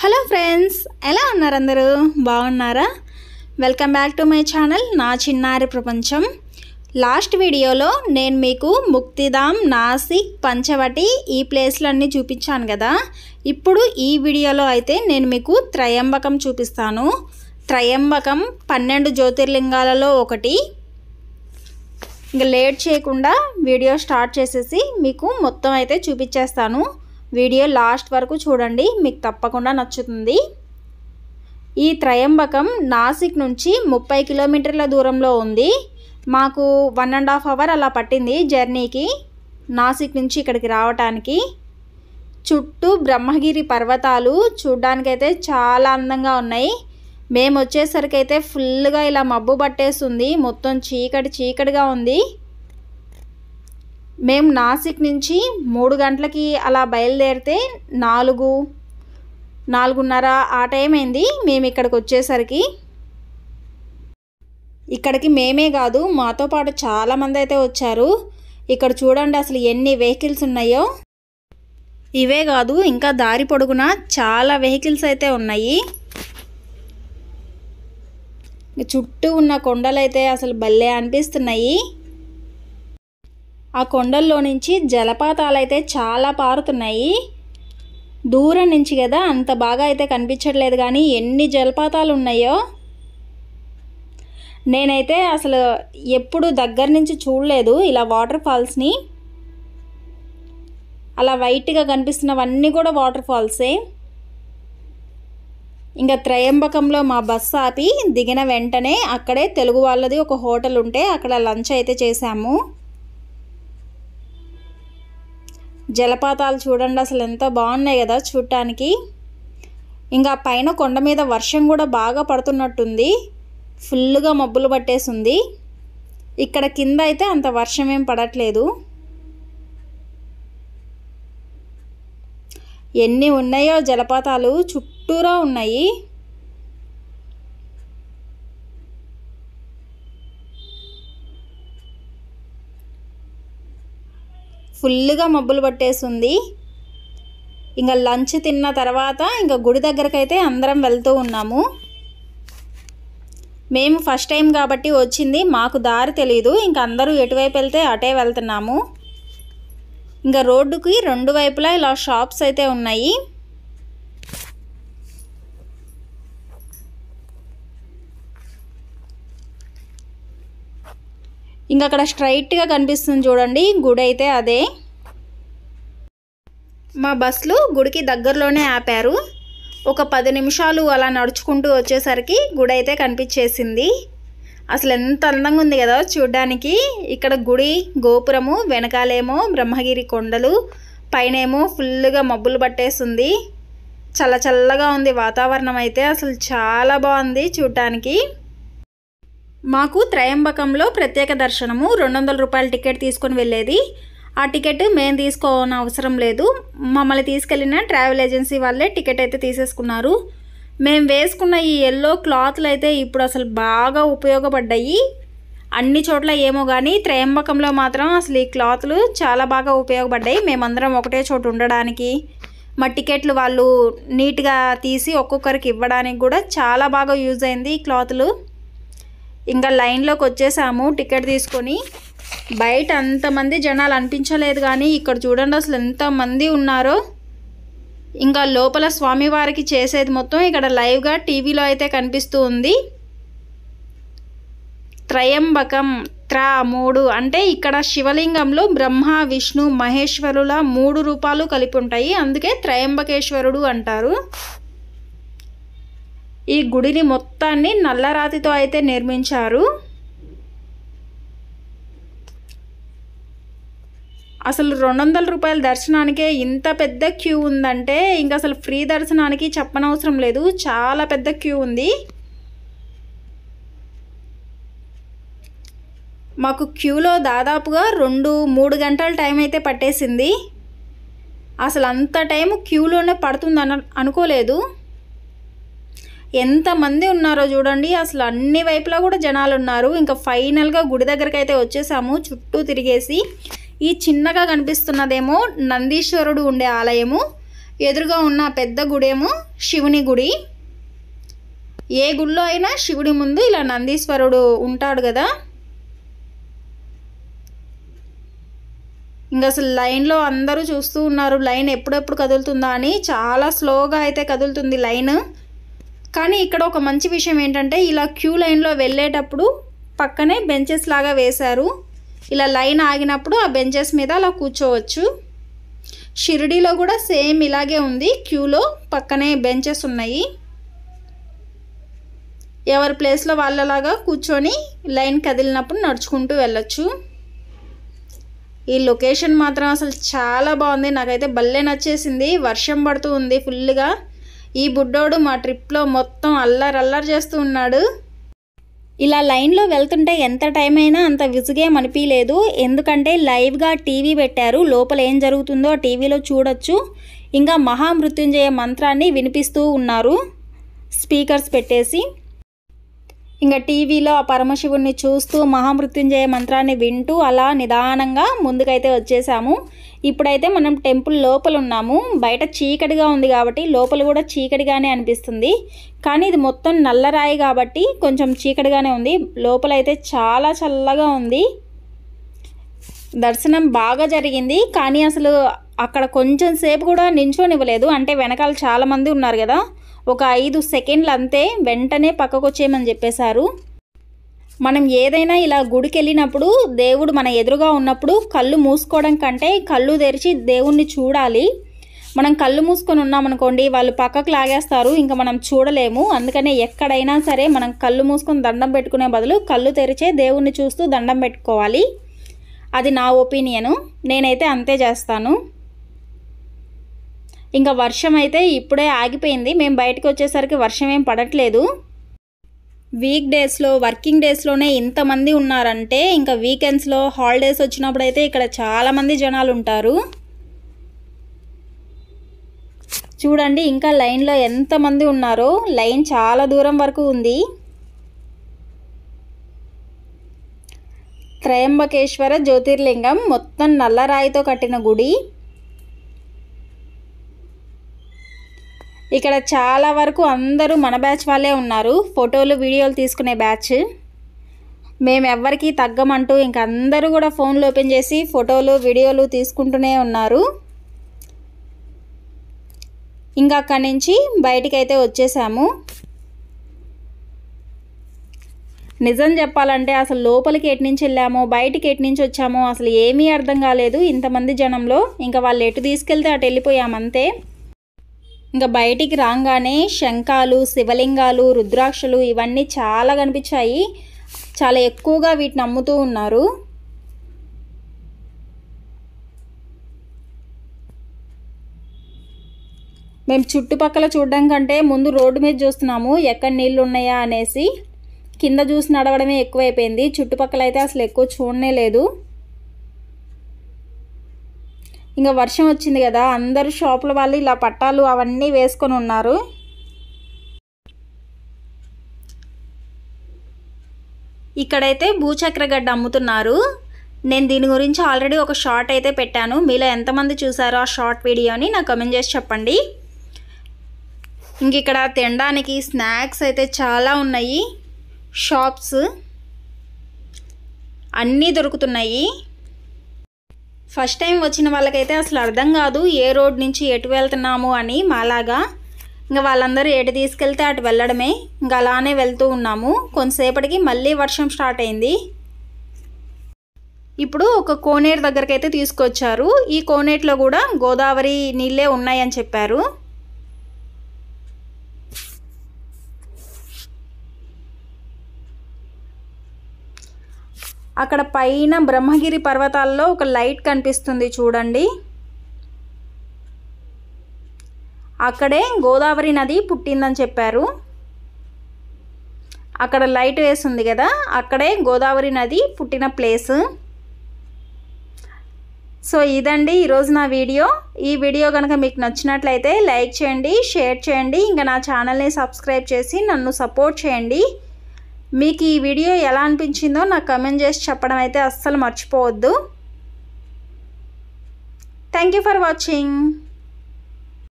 Hello friends, ఎలా ఉన్నారు అందరూ? బాగున్నారా? Welcome back to my channel నా చిన్నారి ప్రపంచం. లాస్ట్ వీడియోలో నేను మీకు ముక్తిధామ్, నాసిక్, పంచవటి ఈ ప్లేస్లన్నీ చూపించాను కదా. ఇప్పుడు ఈ వీడియోలో అయితే నేను మీకు త్రయంబకం చూపిస్తాను. త్రయంబకం 12 జ్యోతిర్లింగాలలో ఒకటి. ఇంకా లేట్ చేయకుండా వీడియో స్టార్ట్ చేసేసి మీకు మొత్తం అయితే చూపించేస్తాను. వీడియో లాస్ట్ వరకు చూడండి, మీకు తప్పకుండా నచ్చుతుంది. ఈ త్రయంబకం నాసిక్ నుంచి 30 కిలోమీటర్ల దూరంలో ఉంది. మాకు 1.5 అవర్ అలా పట్టింది జర్నీకి, నాసిక్ నుంచి ఇక్కడికి రావటానికి. చుట్టూ బ్రహ్మగిరి పర్వతాలు చూడ్డానికైతే చాలా అందంగా ఉన్నాయి. మేము వచ్చేసరికి అయితే ఫుల్గా ఇలా మబ్బు పట్టేస్తుంది, మొత్తం చీకటిగా ఉంది. మేము నాసిక్ నుంచి 3 గంటలకి అలా బయలుదేరితే 4:30 ఆ టైం అయింది మేము ఇక్కడికి వచ్చేసరికి. ఇక్కడికి మేమే కాదు, మాతో పాటు చాలామంది అయితే వచ్చారు. ఇక్కడ చూడండి అసలు ఎన్ని వెహికల్స్ ఉన్నాయో. ఇవే కాదు, ఇంకా దారి పొడుగునా చాలా వెహికల్స్ అయితే ఉన్నాయి. చుట్టూ ఉన్న కొండలైతే అసలు భలే అనిపిస్తున్నాయి. ఆ కొండల్లో నుంచి జలపాతాలు అయితే చాలా పారుతున్నాయి. దూరం నుంచి కదా అంత బాగా అయితే కనిపించట్లేదు, కానీ ఎన్ని జలపాతాలు ఉన్నాయో నేనైతే అసలు ఎప్పుడు దగ్గర నుంచి చూడలేదు ఇలా వాటర్ ఫాల్స్ని. అలా వైట్గా కనిపిస్తున్నవన్నీ కూడా వాటర్ ఫాల్సే. ఇంకా త్రయంబకంలో మా బస్సు ఆపి దిగిన వెంటనే అక్కడే తెలుగు వాళ్ళది ఒక హోటల్ ఉంటే అక్కడ లంచ్ అయితే చేశాము. జలపాతాలు చూడండి అసలు ఎంత బాగున్నాయి కదా చూడటానికి. ఇంకా పైన కొండ మీద వర్షం కూడా బాగా పడుతున్నట్టుంది, ఫుల్గా మబ్బులు పట్టేసింది. ఇక్కడ కింద అయితే అంత వర్షం ఏం పడట్లేదు. ఎన్ని ఉన్నాయో జలపాతాలు చుట్టూరా ఉన్నాయి. ఫుల్గా మబ్బులు పట్టేసింది. ఇంకా లంచ్ తిన్న తర్వాత ఇంకా గుడి దగ్గరకైతే అందరం వెళ్తూ ఉన్నాము. మేము ఫస్ట్ టైం కాబట్టి వచ్చింది, మాకు దారి తెలీదు. ఇంకా అందరూ ఎటువైపు వెళ్తే అటే వెళ్తున్నాము. ఇంకా రోడ్డుకి 2 వైపులా ఇలా షాప్స్ అయితే ఉన్నాయి. ఇంకా అక్కడ స్ట్రైట్గా కనిపిస్తుంది చూడండి గుడి అయితే అదే. మా బస్సులు గుడికి దగ్గరలోనే ఆపారు. ఒక 10 నిమిషాలు అలా నడుచుకుంటూ వచ్చేసరికి గుడి అయితే కనిపించేసింది. అసలు ఎంత అందంగా ఉంది కదా చూడ్డానికి. ఇక్కడ గుడి గోపురము, వెనకాలేమో బ్రహ్మగిరి కొండలు, పైనేమో ఫుల్గా మబ్బులు పట్టేస్తుంది. చల్లగా ఉంది వాతావరణం అయితే, అసలు చాలా బాగుంది చూడటానికి. మాకు త్రయంబకంలో ప్రత్యేక దర్శనము 200 రూపాయల టికెట్ తీసుకొని వెళ్ళేది. ఆ టికెట్ మేము తీసుకోవాల్సిన అవసరం లేదు, మమ్మల్ని తీసుకెళ్ళిన ట్రావెల్ ఏజెన్సీ వాళ్ళే టికెట్ అయితే తీసేసుకున్నారు. మేము వేసుకున్న ఈ ఎల్లో క్లాత్లు అయితే ఇప్పుడు అసలు బాగా ఉపయోగపడ్డాయి. అన్ని చోట్ల ఏమో కానీ త్రయంబకంలో మాత్రం అసలు ఈ క్లాత్లు చాలా బాగా ఉపయోగపడ్డాయి. మేమందరం ఒకటే చోటు ఉండడానికి, మా టికెట్లు వాళ్ళు నీట్గా తీసి ఒక్కొక్కరికి ఇవ్వడానికి కూడా చాలా బాగా యూజ్ అయింది ఈ క్లాత్లు. ఇంకా లైన్లోకి వచ్చేసాము టికెట్ తీసుకొని. బయట అంతమంది జనాలు అనిపించలేదు, కానీ ఇక్కడ చూడండి అసలు ఎంతమంది ఉన్నారో. ఇంకా లోపల స్వామివారికి చేసేది మొత్తం ఇక్కడ లైవ్గా టీవీలో అయితే కనిపిస్తూ ఉంది. త్రయంబకం 3 అంటే ఇక్కడ శివలింగంలో బ్రహ్మ, విష్ణు, మహేశ్వరుల 3 రూపాలు కలిపి ఉంటాయి, అందుకే త్రయంబకేశ్వరుడు అంటారు. ఈ గుడిని మొత్తాన్ని నల్లరాతితో అయితే నిర్మించారు. అసలు 200 రూపాయల దర్శనానికే ఇంత పెద్ద క్యూ ఉందంటే ఇంకా అసలు ఫ్రీ దర్శనానికి చెప్పనవసరం లేదు, చాలా పెద్ద క్యూ ఉంది. మాకు క్యూలో దాదాపుగా 2-3 గంటల టైం అయితే పట్టేసింది. అసలు అంత టైం క్యూలోనే పడుతుందని అనుకోలేదు. ఎంతమంది ఉన్నారో చూడండి, అసలు అన్ని వైపులా కూడా జనాలు ఉన్నారు. ఇంకా ఫైనల్గా గుడి దగ్గరికి అయితే వచ్చేసాము చుట్టూ తిరిగేసి. ఈ చిన్నగా కనిపిస్తున్నదేమో నందీశ్వరుడు ఉండే ఆలయము, ఎదురుగా ఉన్న పెద్ద గుడేమో శివుని గుడి. ఏ గుడిలో అయినా శివుడి ముందు ఇలా నందీశ్వరుడు ఉంటాడు కదా. ఇంకా అసలు లైన్లో అందరూ చూస్తూ ఉన్నారు, లైన్ ఎప్పుడెప్పుడు కదులుతుందా అని. చాలా స్లోగా అయితే కదులుతుంది లైన్. కానీ ఇక్కడ ఒక మంచి విషయం ఏంటంటే ఇలా క్యూ లైన్లో వెళ్ళేటప్పుడు పక్కనే బెంచెస్ లాగా వేశారు. ఇలా లైన్ ఆగినప్పుడు ఆ బెంచెస్ మీద అలా కూర్చోవచ్చు. షిరిడీలో కూడా సేమ్ ఇలాగే ఉంది, క్యూలో పక్కనే బెంచెస్ ఉన్నాయి. ఎవరి ప్లేస్లో వాళ్ళలాగా కూర్చొని లైన్ కదిలినప్పుడు నడుచుకుంటూ వెళ్ళొచ్చు. ఈ లొకేషన్ మాత్రం అసలు చాలా బాగుంది, నాకైతే భలే నచ్చేసింది. వర్షం పడుతూ ఉంది ఫుల్గా. ఈ బుడ్డోడు మా ట్రిప్లో మొత్తం అల్లరి చేస్తూ ఉన్నాడు. ఇలా లైన్లో వెళ్తుంటే ఎంత టైం అయినా అంత విసుగేం అనిపించలేదు, ఎందుకంటే లైవ్గా టీవీ పెట్టారు, లోపల ఏం జరుగుతుందో టీవీలో చూడొచ్చు. ఇంకా మహామృత్యుంజయ మంత్రాన్ని వినిపిస్తూ ఉన్నారు స్పీకర్స్ పెట్టేసి. ఇంకా టీవీలో ఆ పరమశివుణ్ణి చూస్తూ మహామృత్యుంజయ మంత్రాన్ని వింటూ అలా నిదానంగా ముందుకైతే వచ్చేసాము. ఇప్పుడైతే మనం టెంపుల్ లోపల ఉన్నాము. బయట చీకటిగా ఉంది కాబట్టి లోపల కూడా చీకటిగానే అనిపిస్తుంది, కానీ ఇది మొత్తం నల్లరాయి కాబట్టి కొంచెం చీకటిగానే ఉంది. లోపలైతే చాలా చల్లగా ఉంది. దర్శనం బాగా జరిగింది, కానీ అసలు అక్కడ కొంచెం సేపు కూడా నించోనివ్వలేదు. అంటే వెనకాల చాలామంది ఉన్నారు కదా, ఒక 5 సెకండ్లు అంతే, వెంటనే పక్కకు వచ్చేయమని చెప్పేశారు. మనం ఏదైనా ఇలా గుడికి వెళ్ళినప్పుడు దేవుడు మన ఎదురుగా ఉన్నప్పుడు కళ్ళు మూసుకోవడం కంటే కళ్ళు తెరిచి దేవుణ్ణి చూడాలి. మనం కళ్ళు మూసుకొని ఉన్నామనుకోండి, వాళ్ళు పక్కకు లాగేస్తారు, ఇంకా మనం చూడలేము. అందుకనే ఎక్కడైనా సరే మనం కళ్ళు మూసుకొని దండం పెట్టుకునే బదులు కళ్ళు తెరిచే దేవుణ్ణి చూస్తూ దండం పెట్టుకోవాలి. అది నా ఒపీనియను, నేనైతే అంతే చేస్తాను. ఇంకా వర్షం అయితే ఇప్పుడే ఆగిపోయింది. మేము బయటకు వచ్చేసరికి వర్షం ఏం పడట్లేదు. వీక్ డేస్లో, వర్కింగ్ డేస్లోనే ఇంతమంది ఉన్నారంటే ఇంకా వీకెండ్స్లో, హాలిడేస్ వచ్చినప్పుడు అయితే ఇక్కడ చాలామంది జనాలు ఉంటారు. చూడండి ఇంకా లైన్లో ఎంతమంది ఉన్నారో, లైన్ చాలా దూరం వరకు ఉంది. త్రయంబకేశ్వర జ్యోతిర్లింగం మొత్తం నల్లరాయితో కట్టిన గుడి. ఇక్కడ చాలా వరకు అందరూ మన బ్యాచ్ వాళ్ళే ఉన్నారు, ఫోటోలు వీడియోలు తీసుకునే బ్యాచ్. మేము ఎవ్వరికి తగ్గమంటూ ఇంక అందరూ కూడా ఫోన్లు ఓపెన్ చేసి ఫోటోలు వీడియోలు తీసుకుంటూనే ఉన్నారు. ఇంకా అక్కడి నుంచి బయటికైతే వచ్చేసాము. నిజం చెప్పాలంటే అసలు లోపలికి ఎటు నుంచి వెళ్ళామో బయటికి ఎటు నుంచి వచ్చామో అసలు ఏమీ అర్థం కాలేదు ఇంతమంది జనంలో. ఇంకా వాళ్ళు ఎటు తీసుకెళ్తే అటు వెళ్ళిపోయామంతే. ఇంకా బయటికి రాగానే శంఖాలు, శివలింగాలు, రుద్రాక్షలు ఇవన్నీ చాలా కనిపించాయి. చాలా ఎక్కువగా వీటిని అమ్ముతూ ఉన్నారు. మేము చుట్టుపక్కల చూడడం కంటే ముందు రోడ్డు మీద చూస్తున్నాము ఎక్కడ నీళ్ళు ఉన్నాయా అనేసి. కింద చూసి నడవడమే ఎక్కువైపోయింది, చుట్టుపక్కల అయితే అసలు ఎక్కువ చూడనే లేదు. ఇంకా వర్షం వచ్చింది కదా, అందరూ షాపుల వాళ్ళు ఇలా పట్టాలు అవన్నీ వేసుకొని ఉన్నారు. ఇక్కడైతే భూచక్రగడ్డ అమ్ముతున్నారు. నేను దీని గురించి ఆల్రెడీ ఒక షార్ట్ అయితే పెట్టాను, మీలో ఎంతమంది చూసారో ఆ షార్ట్ వీడియోని నాకు కమెంట్ చేసి చెప్పండి. ఇంక ఇక్కడ తినడానికి స్నాక్స్ అయితే చాలా ఉన్నాయి, షాప్స్ అన్నీ దొరుకుతున్నాయి. ఫస్ట్ టైం వచ్చిన వాళ్ళకైతే అసలు అర్థం కాదు ఏ రోడ్ నుంచి ఎటు వెళ్తున్నాము అని మాలాగా. ఇంకా వాళ్ళందరూ ఎటు తీసుకెళ్తే అటు వెళ్ళడమే. ఇంకా అలానే వెళ్తూ ఉన్నాము. కొంతసేపటికి మళ్ళీ వర్షం స్టార్ట్ అయింది. ఇప్పుడు ఒక కోనేరు దగ్గరకైతే తీసుకొచ్చారు. ఈ కోనేటిలో కూడా గోదావరి నీళ్ళే ఉన్నాయని చెప్పారు. అక్కడ పైన బ్రహ్మగిరి పర్వతాల్లో ఒక లైట్ కనిపిస్తుంది చూడండి. అక్కడే గోదావరి నది పుట్టిందని చెప్పారు. అక్కడ లైట్ వేస్తుంది కదా, అక్కడే గోదావరి నది పుట్టిన ప్లేస్. సో ఇదండి ఈరోజు నా వీడియో. ఈ వీడియో కనుక మీకు నచ్చినట్లయితే లైక్ చేయండి, షేర్ చేయండి, ఇంకా నా ఛానల్ని సబ్స్క్రైబ్ చేసి నన్ను సపోర్ట్ చేయండి. మీకు ఈ వీడియో ఎలా అనిపించిందో నాకు కమెంట్ చేసి చెప్పడం అయితే అస్సలు మర్చిపోవద్దు. Thank you for watching.